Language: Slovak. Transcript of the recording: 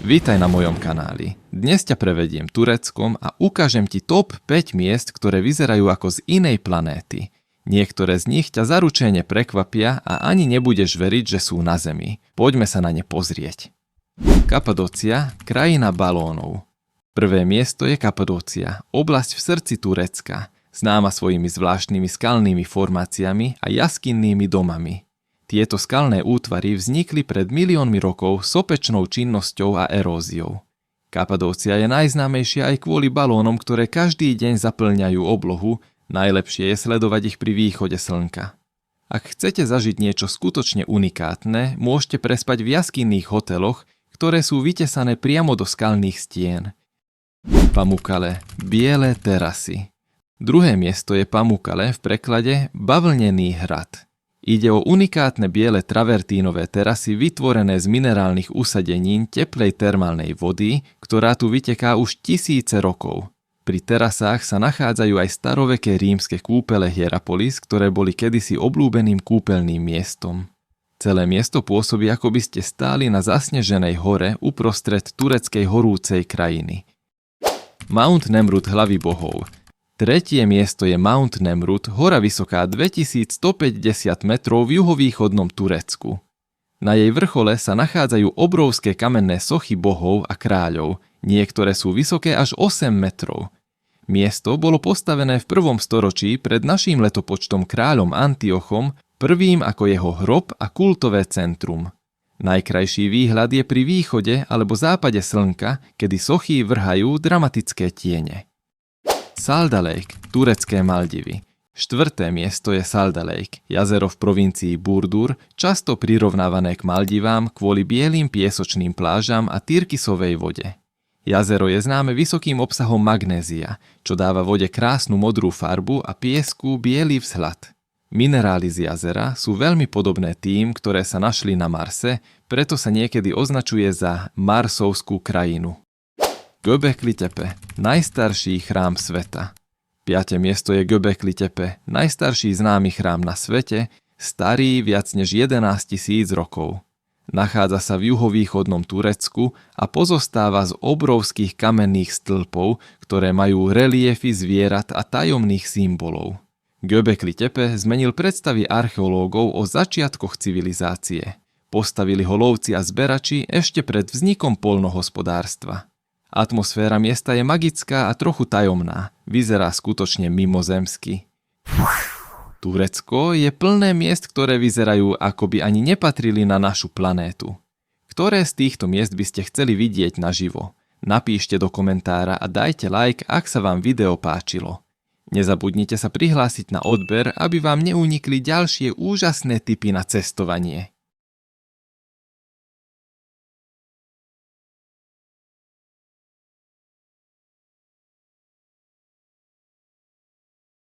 Vítaj na mojom kanáli. Dnes ťa prevediem Tureckom a ukážem ti top 5 miest, ktoré vyzerajú ako z inej planéty. Niektoré z nich ťa zaručene prekvapia a ani nebudeš veriť, že sú na Zemi. Poďme sa na ne pozrieť. Kapadócia, krajina balónov. Prvé miesto je Kapadócia, oblasť v srdci Turecka, známa svojimi zvláštnymi skalnými formáciami a jaskinnými domami. Tieto skalné útvary vznikli pred miliónmi rokov sopečnou činnosťou a eróziou. Kapadócia je najznámejšia aj kvôli balónom, ktoré každý deň zaplňajú oblohu, najlepšie je sledovať ich pri východe slnka. Ak chcete zažiť niečo skutočne unikátne, môžete prespať v jaskinných hoteloch, ktoré sú vytesané priamo do skalných stien. Pamukkale, biele terasy. Druhé miesto je Pamukkale, v preklade Bavlnený hrad. Ide o unikátne biele travertínové terasy vytvorené z minerálnych usadenín teplej termálnej vody, ktorá tu vyteká už tisíce rokov. Pri terasách sa nachádzajú aj staroveké rímske kúpele Hierapolis, ktoré boli kedysi obľúbeným kúpeľným miestom. Celé miesto pôsobí, ako by ste stáli na zasneženej hore uprostred tureckej horúcej krajiny. Mount Nemrut hlavy bohov. Tretie miesto je Mount Nemrut, hora vysoká 2150 metrov v juhovýchodnom Turecku. Na jej vrchole sa nachádzajú obrovské kamenné sochy bohov a kráľov, niektoré sú vysoké až 8 metrov. Miesto bolo postavené v 1. storočí pred naším letopočtom kráľom Antiochom, prvým ako jeho hrob a kultové centrum. Najkrajší výhľad je pri východe alebo západe slnka, kedy sochy vrhajú dramatické tiene. Salda Lake, turecké Maldivy. Štvrté miesto je Salda Lake, jazero v provincii Burdur, často prirovnávané k Maldivám kvôli bielým piesočným plážam a tyrkysovej vode. Jazero je známe vysokým obsahom magnézia, čo dáva vode krásnu modrú farbu a piesku biely vzhľad. Minerály z jazera sú veľmi podobné tým, ktoré sa našli na Marse, preto sa niekedy označuje za Marsovskú krajinu. Göbekli Tepe, najstarší chrám sveta. 5. miesto je Göbekli Tepe, najstarší známy chrám na svete, starý viac než 11 000 rokov. Nachádza sa v juhovýchodnom Turecku a pozostáva z obrovských kamenných stĺpov, ktoré majú reliefy zvierat a tajomných symbolov. Göbekli Tepe zmenil predstavy archeológov o začiatkoch civilizácie. Postavili ho lovci a zberači ešte pred vznikom poľnohospodárstva. Atmosféra miesta je magická a trochu tajomná. Vyzerá skutočne mimozemsky. Turecko je plné miest, ktoré vyzerajú, ako by ani nepatrili na našu planétu. Ktoré z týchto miest by ste chceli vidieť naživo? Napíšte do komentára a dajte like, ak sa vám video páčilo. Nezabudnite sa prihlásiť na odber, aby vám neunikli ďalšie úžasné tipy na cestovanie.